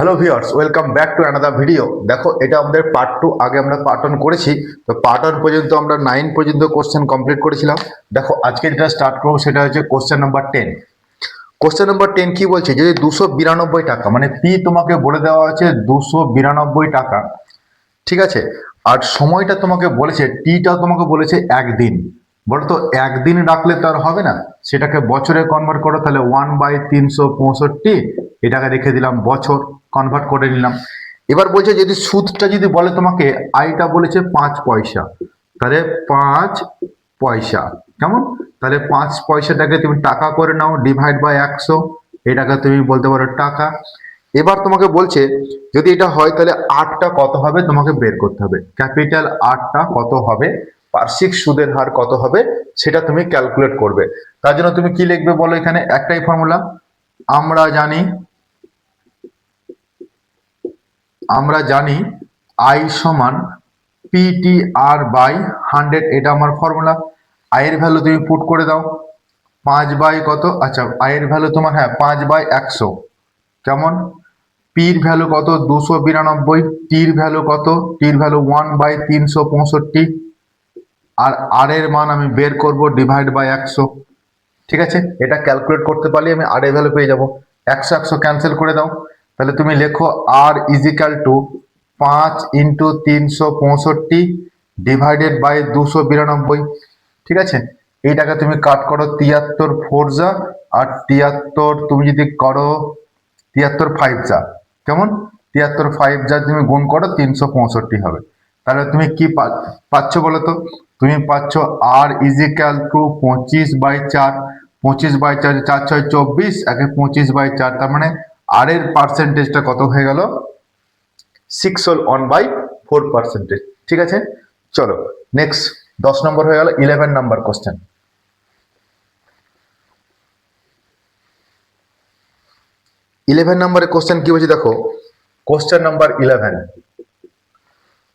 Hello viewers, welcome back to another video. দেখো, এটা আমাদের পার্ট 2। আগে আমরা পার্ট 1 করেছি, তো পার্ট 1 পর্যন্ত আমরা 9 পর্যন্ত কোশ্চেন কমপ্লিট করেছিলাম। দেখো, আজকে যেটা স্টার্ট করবো সেটা হচ্ছে কোশ্চেন নাম্বার 10। কোশ্চেন নাম্বার 10 কি বলছে, যদি 292 টাকা মানে পি তোমাকে বলে দেওয়া আছে 292 টাকা, ঠিক আছে, আর সময়টা তোমাকে বলেছে, টিটা তোমাকে বলেছে একদিন। বলো তো, একদিন রাখলে তো আর হবে না, সেটাকে বছরে কনভার্ট করো, তাহলে 1/365 এটাকে রেখে দিলাম, বছর কনভার্ট করে নিলাম। এবার বলছে যদি সুদটা যদি বলে তোমাকে, আইটা বলেছে 5 পয়সা, তাহলে 5 পয়সা কেমন, তাহলে 5 পয়সাটাকে তুমি টাকা করে নাও, ডিভাইড বাই 100, এটাকে তুমি বলতে পারো টাকা। এবার তোমাকে বলছে যদি এটা হয় তাহলে আটটা কত হবে তোমাকে বের করতে হবে, ক্যাপিটাল আটটা কত হবে, বার্ষিক সুদের হার কত হবে সেটা তুমি ক্যালকুলেট করবে। তার জন্য তুমি কি লিখবে বলো, এখানে একটাই ফর্মুলা, আমরা জানি আই সমান পিটিআর বাই 100, এটা আমার ফর্মুলা। আয়ের ভ্যালু তুমি পুট করে দাও, 5 বাই কত, আচ্ছা আয়ের ভ্যালু তোমার, হ্যাঁ 5/100, কেমন, পির ভ্যালু কত 292, টির ভ্যালু কত, টির ভ্যালু 1/365, আর আর এর মান আমি বের করব ডিভাইড বাই 100। ঠিক আছে, এটা ক্যালকুলেট করতে পারলে আমি আর এর ভ্যালু পেয়ে যাব। 100 100 ক্যান্সেল করে দাও, তাহলে তুমি লেখো আর ইজিক্যাল টু 5 × 365 ডিভাইডেড বাই 292। ঠিক আছে, এইটাকে তুমি কাট করো, 73 4 যা, আর 73 তুমি যদি করো 73 5 যা, কেমন, 73 5 যা তুমি গুণ করো 365 হবে। তাহলে তুমি কি পাচ্ছ বলো তো, তুমি পাচ্ছ আর ইজিক্যাল টু 25/4, 25/4, 4 6 24, একে 25/4, তার মানে আর এর পার্সেন্টেজটা কত হয়ে গেল, 6/1/4%। ঠিক আছে, চলো নেক্সট 10 নম্বর হয়ে গেল। 11 নাম্বার কোশ্চেন। 11 নম্বরের কোশ্চেন কি বলছে দেখো, কোশ্চেন নাম্বার 11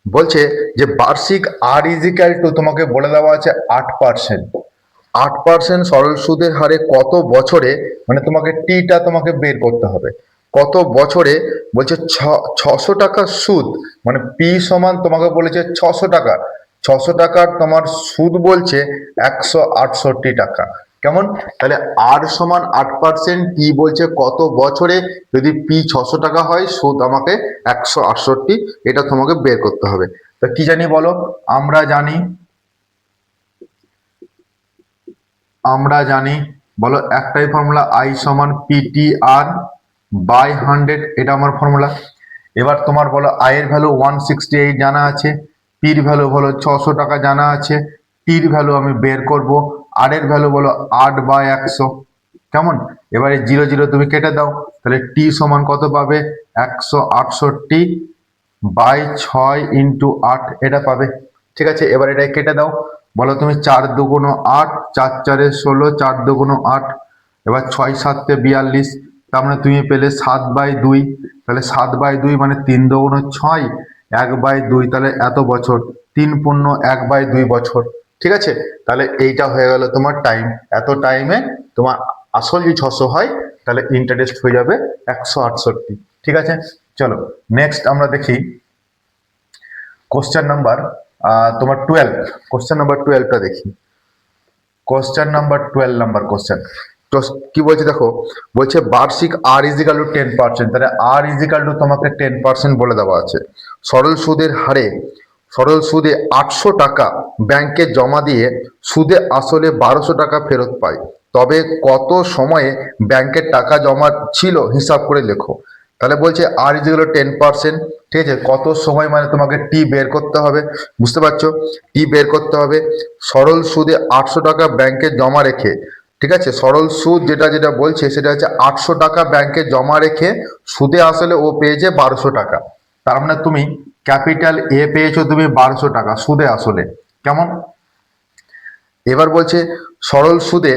বলছে যে বার্ষিক আর ইজিক্যাল টু তোমাকে বলে দেওয়া আছে 8%। 8% সরল সুদের হারে কত বছরে, মানে তোমাকে টিটা তোমাকে বের করতে হবে, কত বছরে বলছে 600 টাকার সুদ, মানে পি সমান তোমাকে বলেছে 600 টাকা, 600 টাকার তোমার সুদ বলছে 168 টাকা, কেমন, তাহলে আর সমান 8%, পি বলছে কত বছরে, যদি পি 600 টাকা হয়, সুদ আমাকে 168, এটা তোমাকে বের করতে হবে। তা কি জানি বলো, আমরা জানি বলো, একটাই ফর্মুলা, আই সমান পিটিআর বাই 100, এটা আমার ফর্মুলা। এবার তোমার বলো আয়ের ভ্যালু 168 জানা আছে, পির ভ্যালু বলো 600 টাকা জানা আছে, টির ভ্যালু আমি বের করব, আর এর ভ্যালু বলো 8/100, কেমন, এবারে 0 0 তুমি কেটে দাও, তাহলে টি সমান কত পাবে, 168/6 × 8, এটা পাবে। ঠিক আছে, এবার এটা কেটে দাও, বলো তুমি 4 2 8, 4 4 16, 4 2 8, এবার 6 7 42, তার মানে তুমি পেলে 7/2, তাহলে 7/2 মানে 3 2 6, 1/2, তাহলে এত বছর, 3 পূর্ণ 1/2 বছর। ঠিক আছে, তাহলে এইটা হয়ে গেল তোমার টাইম, এত টাইমে তোমার আসল যদি 600 হয় তাহলে ইন্টারেস্ট হয়ে যাবে 168। ঠিক আছে, চলো নেক্সট আমরা দেখি কোশ্চেন নাম্বার তোমার 12, কোশ্চেন নাম্বার 12টা দেখি। কোশ্চেন নাম্বার 12 নাম্বার কোশ্চেন, তো কি বলছে দেখো, বলছে বার্ষিক আর ইজিক্যাল টু 10%, তাহলে আর ইজিক্যাল টু তোমাকে 10% বলে দেওয়া আছে। সরল সুদের হারে, সরল সুদে 800 টাকা ব্যাংকে জমা দিয়ে সুদে আসলে 1200 টাকা ফেরত পায়, তবে কত সময়ে ব্যাংকের টাকা জমা ছিল হিসাব করে লেখো। তাহলে বলছে আর ইজিক্যাল টু 10%, ঠিক আছে, কত সময় মানে তোমাকে টি বের করতে হবে, বুঝতে পারছো, টি বের করতে হবে। সরল সুদে 800 টাকা ব্যাংকে জমা রেখে, ঠিক আছে, সরল সুদ যেটা যেটা বলছে সেটা হচ্ছে 800 টাকা ব্যাংকে জমা রেখে সুদে আসলে ও পেয়েছে 1200 টাকা, তার মানে তুমি ক্যাপিটাল এ পেয়েছো তুমি 1200 টাকা সুদে আসলে, কেমন। এবার বলছে সরল সুদে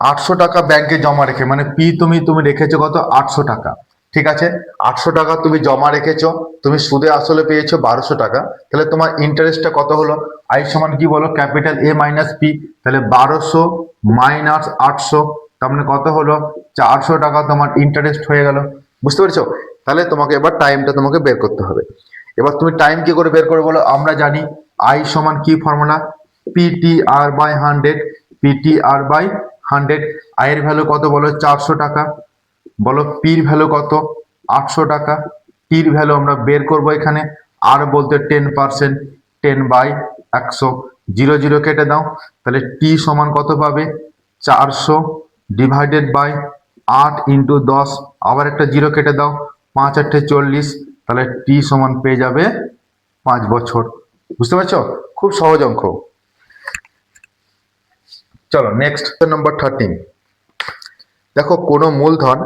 800 টাকা ব্যাংকে জমা রেখে, মানে পি তুমি তুমি রেখেছো কত, 800 টাকা, ঠিক আছে, 800 টাকা তুমি জমা রেখেছো, তুমি সুদে আসলে পেয়েছো 1200 টাকা, তাহলে তোমার ইন্টারেস্টটা কত হলো, আই সমান কি বলো, ক্যাপিটাল এ মাইনাস পি, তাহলে 1200 মাইনাস 800, তার মানে কত হলো, 400 টাকা তোমার ইন্টারেস্ট হয়ে গেল, বুঝতে পেরেছো। তাহলে তোমাকে এবার টাইমটা তোমাকে বের করতে হবে। এবার তুমি টাইম কি করে বের করে বলো? আমরা জানি আই সমান কি formula, PTR by 100, PTR by 100। I এর ভ্যালু কত বলো? 400 টাকা। বলো পির ভ্যালু কত? 800 টাকা। টির ভ্যালু আমরা বের করব এখানে, আর বলতে 10%, 10/100। 0 0 কেটে দাও, তাহলে টি সমান কত পাবে? 400 ডিভাইডেড বাই 8 ইন্টু 10, আবার একটা 0 কেটে দাও, 5 8 40, তাহলে টি সমান পেয়ে যাবে 5 বছর। বুঝতে পারছো? খুব সহজ অঙ্ক। চলো নেক্সট, নাম্বার 13। দেখো কোনো মূলধন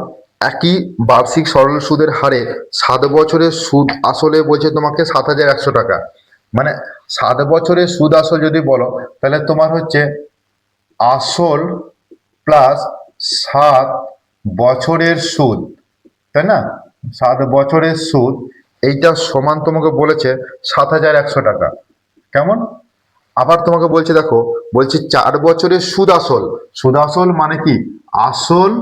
একই বার্ষিক সরল সুদের হারে 7 বছরের সুদ আসলে বলছে তোমাকে 7,100 টাকা। মানে 7 বছরের সুদ আসল যদি বলো, তাহলে তোমার হচ্ছে আসল প্লাস 7 বছরের সুদ, তাই না? 7 বছরের সুদ, এইটা সমান তোমাকে বলেছে 7,100 টাকা। কেমন? আবার তোমাকে বলছে, দেখো বলছে 4 বছরের সুদ আসল, সুদ আসল মানে কি? আসল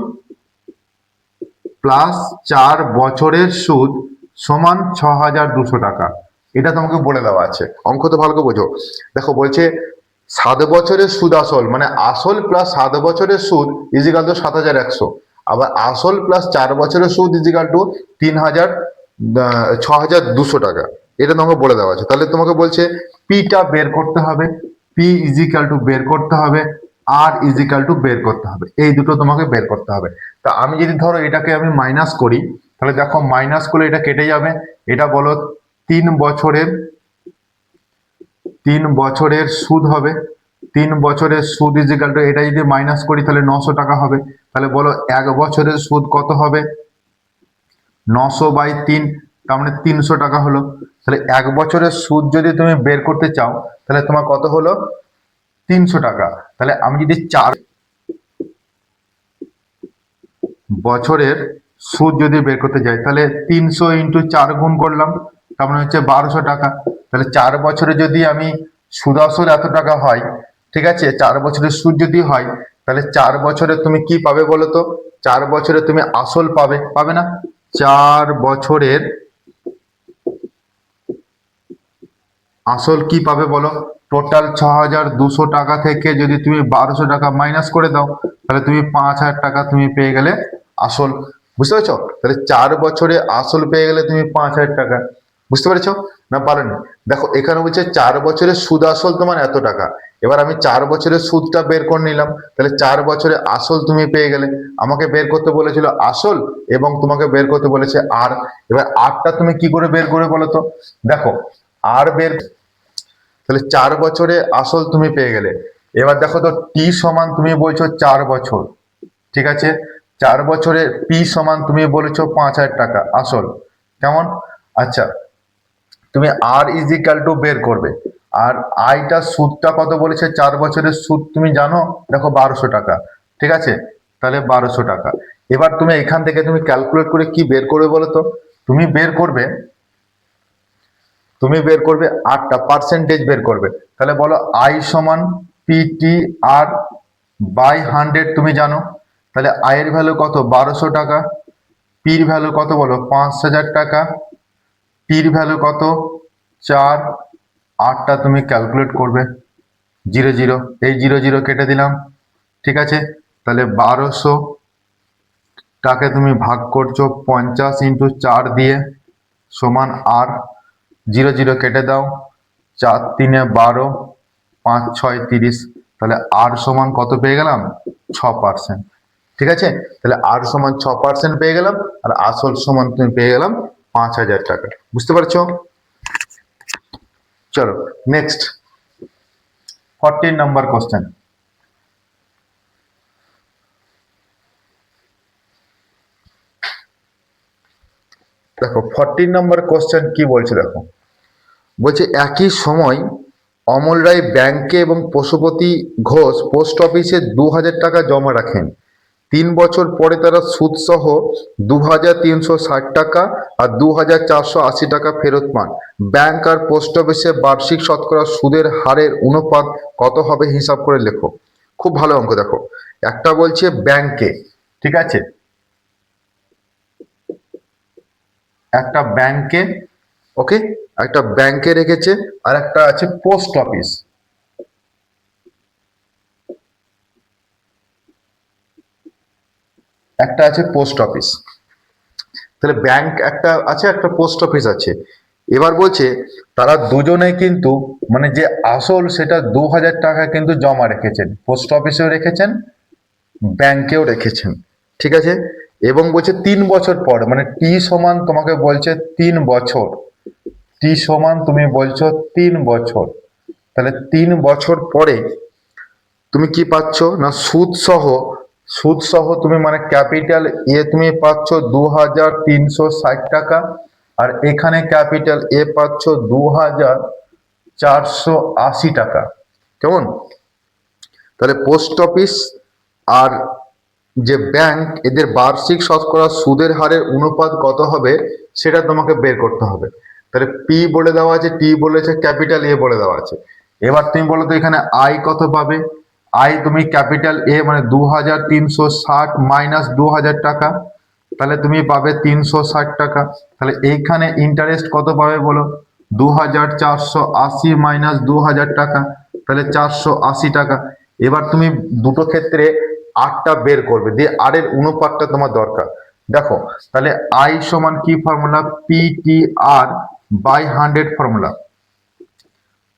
প্লাস 4 বছরের সুদ সমান 6,200 টাকা। এটা তোমাকে বলে দেওয়া আছে, অঙ্ক তো ভালো করে বোঝো। দেখো বলছে 7 বছরের সুদ আসল মানে আসল প্লাস 7 বছরের সুদ ইজিক্যাল টু 7,100, আবার আসল প্লাস 4 বছরের সুদ ইজিক্যাল টু 6,200 টাকা। এটা তোমাকে বলে দেওয়া আছে। তাহলে তোমাকে বলছে পিটা বের করতে হবে, পি ইজিক্যাল টু বের করতে হবে, আর ইজিক্যাল টু বের করতে হবে, এই দুটো তোমাকে বের করতে হবে। তা আমি যদি ধরো এটাকে আমি মাইনাস করি, তাহলে দেখো মাইনাস করলে এটা কেটে যাবে। এটা বলো 3 বছরের সুদ হবে, 3 বছরের সুদ ইজিক্যাল টু, এটা যদি মাইনাস করি তাহলে 900 টাকা হবে। তাহলে বলো 1 বছরের সুদ কত হবে? 900/3, তার মানে 300 টাকা হলো। তাহলে 1 বছরের সুদ যদি তুমি বের করতে চাও, তাহলে তোমার কত হলো? 300 টাকা। তাহলে আমি যদি 4 বছরের সুদ যদি বের করতে যাই, তাহলে 300 ইন্টু 4 গুণ করলাম, তার মানে হচ্ছে 1200 টাকা। তাহলে 4 বছরে যদি আমি সুদ আসল এত টাকা হয়, ঠিক আছে, 4 বছরের সুদ যদি হয়, তাহলে 4 বছরে তুমি কি পাবে বলো তো? 4 বছরে তুমি আসল পাবে, পাবে না? 4 বছরের আসল কি পাবে বলো? টোটাল 6,200 টাকা থেকে যদি তুমি 1200 টাকা মাইনাস করে দাও, তাহলে তুমি 5,000 টাকা তুমি পেয়ে গেলে আসল। বুঝতে পেরেছো? তাহলে 4 বছরে আসল পেয়ে গেলে তুমি 5,000 টাকা। বুঝতে পেরেছো না পারেনি? দেখো এখানে বলছে 4 বছরের সুদ আসল তোমার এত টাকা। এবার আমি 4 বছরের সুদটা বের করে নিলাম, তাহলে 4 বছরে আসল তুমি পেয়ে গেলে। আমাকে বের করতে বলেছিল আসল এবং তোমাকে বের করতে বলেছে আর। এবার আরটা তুমি কি করে বের করে বলো তো? দেখো আর বের, তাহলে 4 বছরে আসল তুমি পেয়ে গেলে। এবার দেখো তো টি সমান তুমি বলছো 4 বছর, ঠিক আছে, 4 বছরে পি সমান তুমি বলেছো 5,000 টাকা আসল। কেমন? আচ্ছা, তুমি আর ইজিক্যাল টু বের করবে, আর আইটা সুদটা কত বলেছে? 4 বছরের সুদ তুমি জানো, দেখো 1200 টাকা, ঠিক আছে, তাহলে 1200 টাকা। এবার তুমি এখান থেকে তুমি ক্যালকুলেট করে কি বের করবে বলো তো? তুমি বের করবে, আটটা পার্সেন্টেজ বের করবে। তাহলে বলো আই সমান পিটি আর বাই 100, তুমি জানো। তাহলে আই এর ভ্যালু কত? 1200 টাকা। পির ভ্যালু কত বলো? 5,000 টাকা। টির ভ্যালু কত? 4। আটটা তুমি ক্যালকুলেট করবে, 0 0, এই 0 0 কেটে দিলাম, ঠিক আছে। তাহলে 1200 টাকে তুমি ভাগ করছো 50 ইন্টু 4 দিয়ে, সমান আর। 0 0 কেটে দাও, 4 3 12, 5 6 30, তাহলে আর সমান কত পেয়ে গেলাম? 6%। ঠিক আছে, তাহলে আর সমান 6% পেয়ে গেলাম, আর আসল সমান তুমি পেয়ে গেলাম 5,000 টাকা। বুঝতে পারছো? চলো নেক্সট 14 নাম্বার কোশ্চেন। দেখো 14 নাম্বার কোশ্চেন কি বলছে, দেখো বলছে একই সময় অমল রায় ব্যাংকে এবং পশুপতি ঘোষ পোস্ট অফিসে 2,000 টাকা জমা রাখেন। 3 বছর পরে তারা সুদ সহ 2,360 টাকা আর 2,480 টাকা ফেরত পান। ব্যাংক আর পোস্ট অফিসে বার্ষিক শতকরা সুদের হারের অনুপাত কত হবে হিসাব করে লেখো। খুব ভালো অঙ্ক। দেখো একটা বলছে ব্যাংকে, ঠিক আছে, একটা ব্যাংকে, ওকে, একটা ব্যাংকে রেখেছে, আর একটা আছে পোস্ট অফিস। একটা আছে পোস্ট অফিস, তাহলে ব্যাংক একটা আছে, একটা পোস্ট অফিস আছে। এবার বলছে তারা দুজনে কিন্তু মানে যে আসল সেটা 2000 টাকা কিন্তু জমা রেখেছেন, পোস্ট অফিসেও রেখেছেন, ব্যাংকেও রেখেছেন, ঠিক আছে। এবং বলছে 3 বছর পর, মানে টি সমান তোমাকে বলছে 3 বছর, টি সমান তুমি বলছো 3 বছর, তাহলে 3 বছর পরে তুমি কি পাচ্ছ না সুদ সহ, সুদ সহ তুমি মানে ক্যাপিটাল এ তুমি পাচ্ছ 2360 টাকা, আর এখানে ক্যাপিটাল এ পাচ্ছ 2480 টাকা। কেমন? তাহলে পোস্ট অফিস আর যে ব্যাংক, এদের বার্ষিক শতকরা সুদের হারের অনুপাত কত হবে সেটা তোমাকে বের করতে হবে। তাহলে পি বলে দেওয়া আছে, টি বলেছে, ক্যাপিটাল এ বলে দেওয়া আছে। এবার তুমি বলো তো এখানে আই কত পাবে? আই তুমি ক্যাপিটাল এ মানে 2360 মাইনাস 2000 টাকা, তাহলে তুমি পাবে 360 টাকা। তাহলে এইখানে ইন্টারেস্ট কত পাবে বলো? 2480 মাইনাস 2000 টাকা, তাহলে 480 টাকা। এবার তুমি দুটো ক্ষেত্রে আরটা বের করবে, দিয়ে আর এর অনুপাতটা তোমার দরকার। দেখো তাহলে আই সমান কি formula? P T R by 100 formula.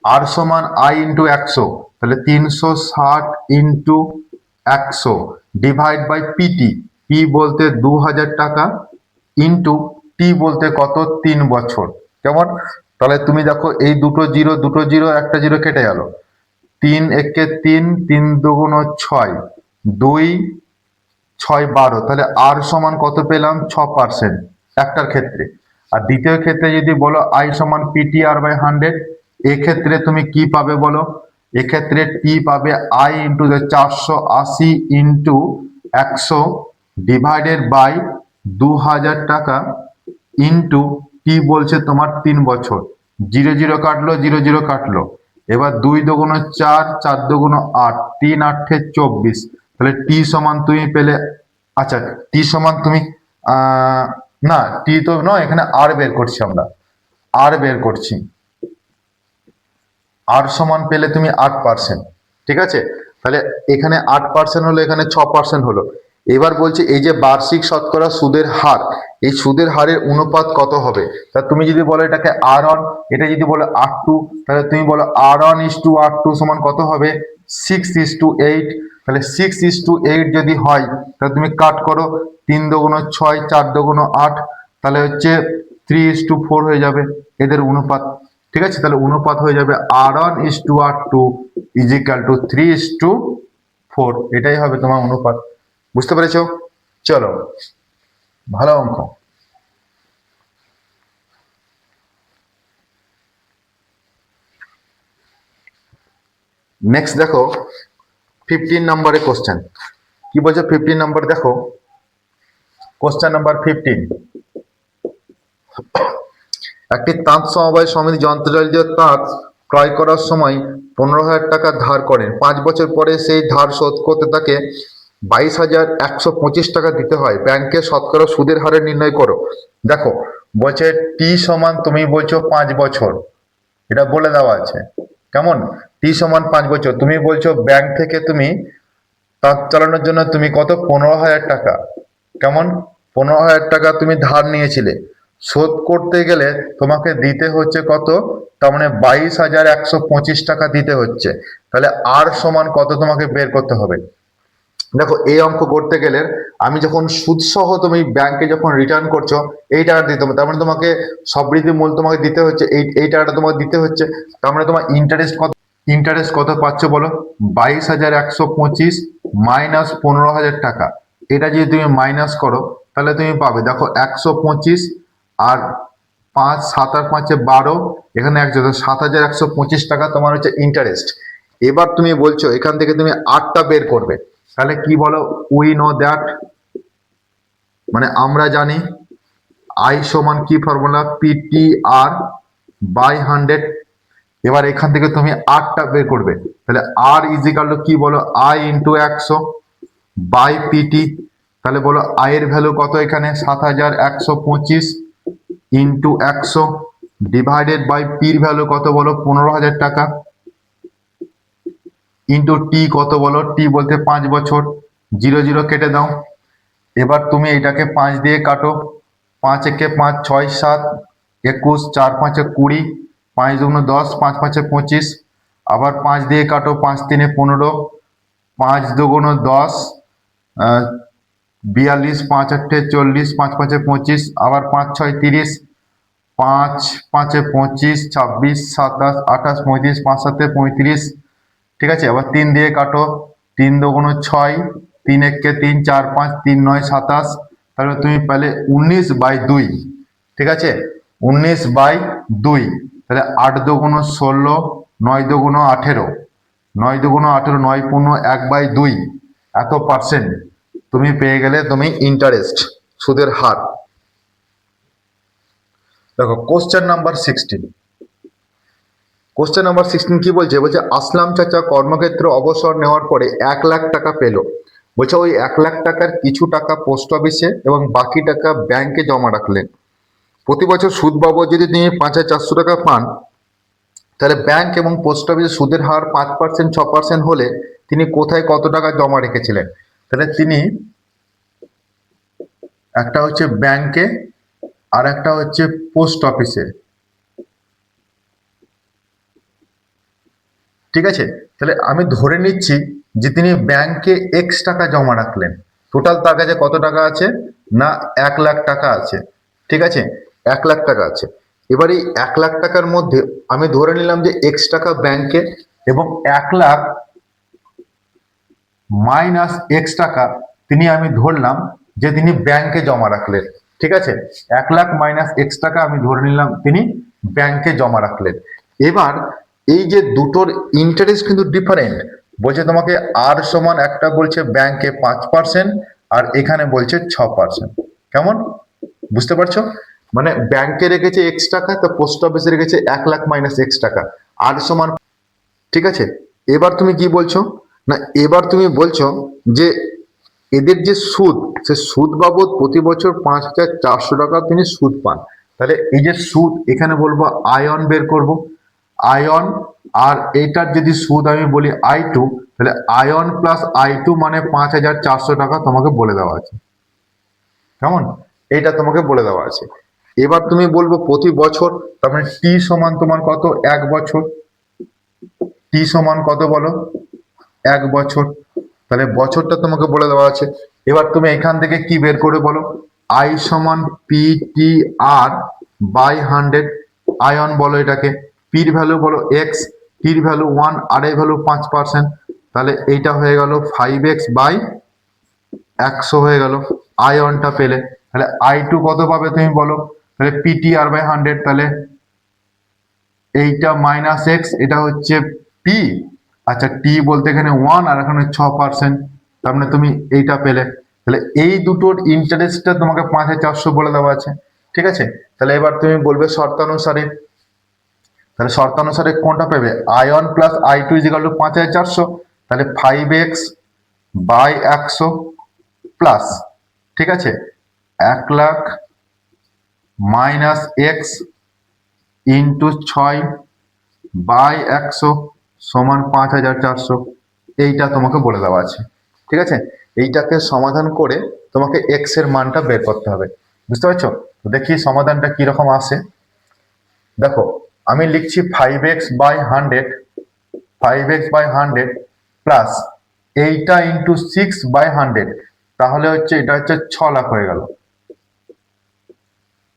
R সমান আই ইন্টু 100, তাহলে 360 into 100 divide by PT, P বলতে 2000 টাকা, ইন্টু টি বলতে কত? 3 বছর। কেমন? তাহলে তুমি দেখো এই দুটো জিরো, দুটো জিরো, একটা জিরো কেটে গেল, 3 একে 3, 3 দুগুণ 6, 2 6 12, তাহলে আর সমান কত পেলাম? 6% একটার ক্ষেত্রে। আর দ্বিতীয় ক্ষেত্রে যদি বলো আই সমান পিটি আর বাই 100, এক্ষেত্রে তুমি কি পাবে বলো? এক্ষেত্রে টি পাবে I into 480 into 100 divided by 2000 টাকা, ইন্টু টি বলছে তোমার 3 বছর। জিরো জিরো কাটলো, জিরো জিরো কাটলো, এবার 2 দুগুণ 4, 4 দুগুণ 8, 3 8 24, তাহলে টি সমান তুমি পেলে, আচ্ছা টি সমান তুমি না টি তো নয়, এখানে আর বের করছি আমরা, আর বের করছি, আর সমান পেলে তুমি 8%, ঠিক আছে। তাহলে এখানে 8% হলো, এখানে 6% হলো। এবার বলছে এই যে বার্ষিক শতকরা সুদের হার, এই সুদের হারের অনুপাত কত হবে? তা তুমি যদি বলো এটাকে আর অন, এটা যদি বলো আর টু, তাহলে তুমি বলো R one is to R two সমান কত হবে? 6:8। তাহলে 6:8 যদি হয়, তাহলে তুমি কাট করো, 3 দুগুণ 6, 4 দুগুণ 8, তাহলে হচ্ছে 3:4 হয়ে যাবে এদের অনুপাত, ঠিক আছে। তাহলে অনুপাত হয়ে যাবে R one is to R two is equal to 3:4, এটাই হবে তোমার অনুপাত। বুঝতে পেরেছো? চলো, ভালো অঙ্ক। নেক্সট দেখো 15 নম্বরের কোশ্চেন কি বলছে। 15 নম্বর দেখো, কোশ্চেন নাম্বার 15। একটি তাঁত সমবায় সমিতি যন্ত্রচালিত তাঁত ক্রয় করার সময় 15,000 টাকা ধার করেন। 5 বছর পরে সেই ধার শোধ করতে তাকে 22,125 টাকা দিতে হয়। ব্যাংকের শতকরা সুদের হারে নির্ণয় করো। দেখো বলছে টি সমান তুমি বলছো 5 বছর, এটা বলে দেওয়া আছে। কেমন? টি সমান 5 বছর, তুমি বলছো ব্যাংক থেকে তুমি তাঁত চালানোর জন্য তুমি কত? 15,000 টাকা। কেমন? 15,000 টাকা তুমি ধার নিয়েছিলে, শোধ করতে গেলে তোমাকে দিতে হচ্ছে কত? তার মানে 22,125 টাকা দিতে হচ্ছে। তাহলে আর সমান কত তোমাকে বের করতে হবে। দেখো এই অঙ্ক করতে গেলে আমি যখন সুদ সহ তুমি ব্যাংকে যখন রিটার্ন করছো এই টাকাটা দিতে হবে, তার মানে তোমাকে সবৃদ্ধি মূল তোমাকে দিতে হচ্ছে, এই টাকাটা তোমাকে দিতে হচ্ছে। তার মানে তোমার ইন্টারেস্ট কত? ইন্টারেস্ট কত পাচ্ছ বলো? 22,125 মাইনাস 15,000 টাকা, এটা যদি তুমি মাইনাস করো তাহলে তুমি পাবে, দেখো 125 আর 5 7 আর 5 12, এখানে 7,125 টাকা তোমার হচ্ছে ইন্টারেস্ট। এবার তুমি বলছো এখান থেকে তুমি 8টা বের করবে, তাহলে কি বলো? উই নো দ্যাট, মানে আমরা জানি আই সমান কি ফর্মুলা? PT R by 100। এবার এখান থেকে তুমি 8টা বের করবে, তাহলে আর ইজিক্যাল টু কি বলো? I into 100 by PT. তাহলে বলো আই এর ভ্যালু কত? এখানে 7,125 ইন্টু 100 ডিভাইডেড বাই পির ভ্যালু কত বলো 15,000 টাকা ইন্টু টি কত বলো, টি বলতে 5 বছর, 0 0 কেটে দাও। এবার তুমি এটাকে 5 দিয়ে কাটো, 5 একে 5, 6 7 21, 4 5 20, 5 2 10, 5 5 25, আবার 5 দিয়ে কাটো, 5 3 15, 5 2 10, 42, 5 8 40, 5 5 25, আবার 5 6 30, 5 5 25, 26 27 28 35, 5 7 35, ঠিক আছে। আবার 3 দিয়ে কাটো, 3 2 6, 3 1 3, 4 5, 3 9 27, তাহলে তুমি পেলে 19/2, ঠিক আছে, 19/2, তাহলে 8 2 16, 9 2 18, 9 2 18, 9 15 1/2, এত পার্সেন্ট তুমি পেয়ে গেলে তুমি ইন্টারেস্ট, সুদের হার। দেখো কোশ্চেন নাম্বার 16, কোশ্চেন নাম্বার 16 কি বলছে, বলছে আসলাম চাচা কর্মক্ষেত্রে অবসর নেওয়ার পরে 1,00,000 টাকা পেল। বলছে ওই 1,00,000 টাকার কিছু টাকা পোস্ট অফিসে এবং বাকি টাকা ব্যাংকে জমা রাখলেন। প্রতি বছর সুদ বাবদ যদি তিনি 5,400 টাকা পান, তাহলে ব্যাংক এবং পোস্ট অফিসে সুদের হার 5%, 6% হলে তিনি কোথায় কত টাকা জমা রেখেছিলেন। তাহলে তিনি একটা হচ্ছে ব্যাংকে আর একটা হচ্ছে পোস্ট অফিসে, ঠিক আছে। তাহলে আমি ধরে নিচ্ছি যে তিনি ব্যাংকে X টাকা জমা রাখলেন। টোটাল তার কাছে কত টাকা আছে না 1,00,000 টাকা আছে, ঠিক আছে, 1,00,000 টাকা আছে। এবার এই 1,00,000 টাকার মধ্যে আমি ধরে নিলাম যে X টাকা ব্যাংকে এবং 1,00,000 মাইনাস X টাকা তিনি আমি ধরলাম যে তিনি ব্যাংকে জমা রাখলেন, ঠিক আছে। 1,00,000 মাইনাস X টাকা আমি ধরে নিলাম তিনি ব্যাংকে জমা রাখলেন। এবার এই যে দুটোর ইন্টারেস্ট কিন্তু ডিফারেন্ট। বলছে তোমাকে আর সমান, একটা বলছে ব্যাংকে 5% আর এখানে বলছে 6%। কেমন বুঝতে পারছো? মানে ব্যাংকে রেখেছে X টাকা, তো পোস্ট অফিসে রেখেছে 1,00,000 মাইনাস X টাকা, আর সমান, ঠিক আছে। এবার তুমি কি বলছো না, এবার তুমি বলছো যে এদের যে সুদ, সে সুদ বাবদ প্রতি বছর 5,400 টাকা তিনি সুদ পান। তাহলে এই যে সুদ, এখানে বলবো আয়ন বের করব, আয়ন, আর এইটার যদি সুদ আমি বলি I2, তাহলে আয়ন প্লাস I2 মানে 5,400 টাকা তোমাকে বলে দেওয়া আছে। কেমন, এইটা তোমাকে বলে দেওয়া আছে। এবার তুমি বলবো প্রতি বছর, তার মানে টি সমান তোমার কত, 1 বছর, টি সমান কত বলো, 1 বছর, তাহলে বছরটা তোমাকে বলে দেওয়া আছে। এবার তুমি এখান থেকে কি বের করে বলো, আই সমান PTR বাই 100, আয়ন বলো এটাকে, পির ভ্যালু বলো X, টির ভ্যালু 1, আর এর ভ্যালু 5%, তাহলে এইটা হয়ে গেল 5X বাই 100 হয়ে গেল, আয়নটা পেলে। তাহলে I2 কত পাবে তুমি বলো, তাহলে PTR বাই 100, তাহলে এইটা মাইনাস X, এটা হচ্ছে পি, আচ্ছা টি বলতে এখানে 1 আর এখানে 6%, তার মানে তুমি এইটা পেলে। তাহলে এই দুটোর ইন্টারেস্টটা তোমাকে 5,400 বলে দেওয়া আছে, ঠিক আছে। তাহলে এবার তুমি বলবে শর্তানুসারে, তাহলে শর্তানুসারে কোনটা পাবে, ion plus I2 is equal to 5,400, তাহলে 5X বাই 100 প্লাস, ঠিক আছে, 1,00,000 মাইনাস X ইন্টু 6 বাই 100 সমান 5,400, এইটা তোমাকে বলে দেওয়া আছে, ঠিক আছে। এইটাকে সমাধান করে তোমাকে X এর মানটা বের করতে হবে, বুঝতে পারছো? তো দেখি সমাধানটা কিরকম আসে। দেখো আমি লিখছি 5X by 100, 5X by 100 plus এইটা ইন্টু 6 বাই 100, তাহলে হচ্ছে এটা হচ্ছে 6 লাখ হয়ে গেল,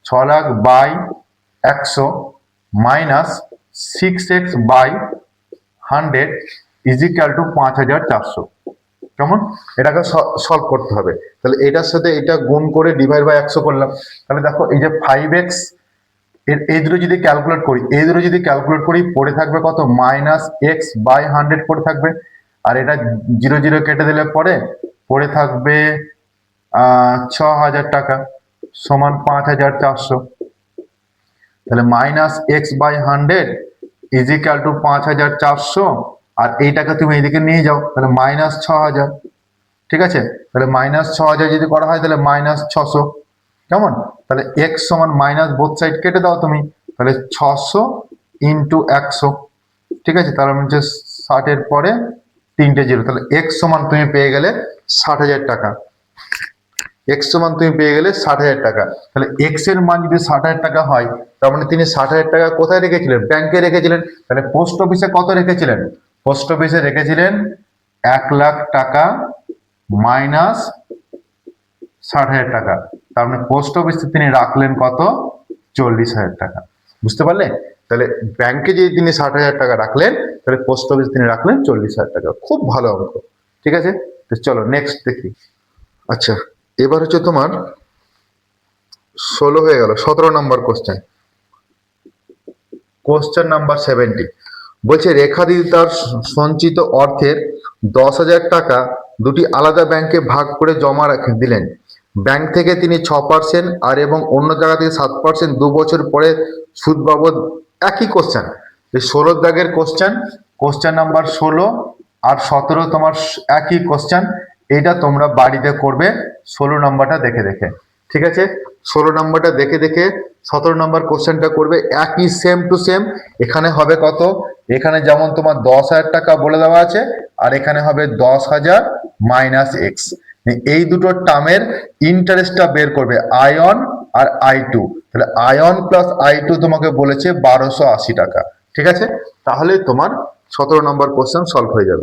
6 lakh by 100 minus 6X by 100 is equal to 5,400। কেমন, এটাকে সলভ করতে হবে। তাহলে এটার সাথে এটা গুণ করে ডিভাইড বাই 100 করলাম। তাহলে দেখো এই যে 5X, এই দুটো যদি ক্যালকুলেট করি, এই দুটো যদি ক্যালকুলেট করি, পড়ে থাকবে কত, মাইনাস X বাই 100 পড়ে থাকবে, আর এটা 0 0 কেটে দিলে পরে পড়ে থাকবে 6,000 টাকা সমান 5,400। তাহলে minus X by 100 is equal to 5,400, আর এইটাকে তুমি এইদিকে নিয়ে যাও, তাহলে মাইনাস 6,000, ঠিক আছে। তাহলে মাইনাস 6,000 যদি করা হয় তাহলে মাইনাস 600, কেমন? তাহলে x সমান মাইনাস বোথ সাইড কেটে দাও তুমি, তাহলে 600 ইন্টু 100, ঠিক আছে, তার মানে হচ্ছে 60 এর পরে 3টে জিরো, তাহলে x সমান তুমি পেয়ে গেলে 60,000 টাকা। এক্স সমান তুমি পেয়ে গেলে 60,000 টাকা। তাহলে এক্স এর মান যদি 60,000 টাকা হয়, তার মানে তিনি 60,000 টাকা কোথায় রেখেছিলেন? ব্যাংকে রেখেছিলেন। তাহলে পোস্ট অফিসে কত রেখেছিলেন? পোস্ট অফিসে রেখেছিলেন 1,00,000 টাকা মাইনাস 60,000 টাকা। তার মানে পোস্ট অফিসে তিনি রাখলেন কত? 40,000 টাকা। বুঝতে পারলে? তাহলে ব্যাংকে যদি তিনি 60,000 টাকা রাখলেন, তাহলে পোস্ট অফিসে তিনি রাখলেন 40,000 টাকা। খুব ভালো অঙ্ক, ঠিক আছে। তো চলো নেক্সট দেখি। আচ্ছা, এবার হচ্ছে তোমার 16 হয়ে গেল, 17 নম্বর কোশ্চেন। কোশ্চেন নাম্বার 70 বলছে রেখা দিদি তার সঞ্চিত অর্থের 10,000 টাকা দুটি আলাদা ব্যাংকে ভাগ করে জমা রেখে দিলেন। ব্যাংক থেকে তিনি 6% আর এবং অন্য জায়গা থেকে 7% 2 বছর পরে সুদ বাবদ। একই কোশ্চেন, এই 16 দাগের কোশ্চেন, কোশ্চেন নাম্বার 16 আর 17 তোমার একই কোশ্চেন। এইটা তোমরা বাড়িতে করবে 16 নম্বরটা দেখে দেখে, ঠিক আছে। 16 নম্বরটা দেখে দেখে 17 নম্বর কোশ্চেনটা করবে একই সেম টু সেম। এখানে হবে কত? এখানে যেমন তোমার 10,000 টাকা বলে দেওয়া আছে, আর এখানে হবে 10,000 মাইনাস এক্স। এই দুটো টার্মের ইন্টারেস্টটা বের করবে, আই1 আর I2। তাহলে I1 প্লাস I2 তোমাকে বলেছে 1280 টাকা, ঠিক আছে। তাহলে তোমার 17 নম্বর কোশ্চেন সলভ হয়ে যাবে।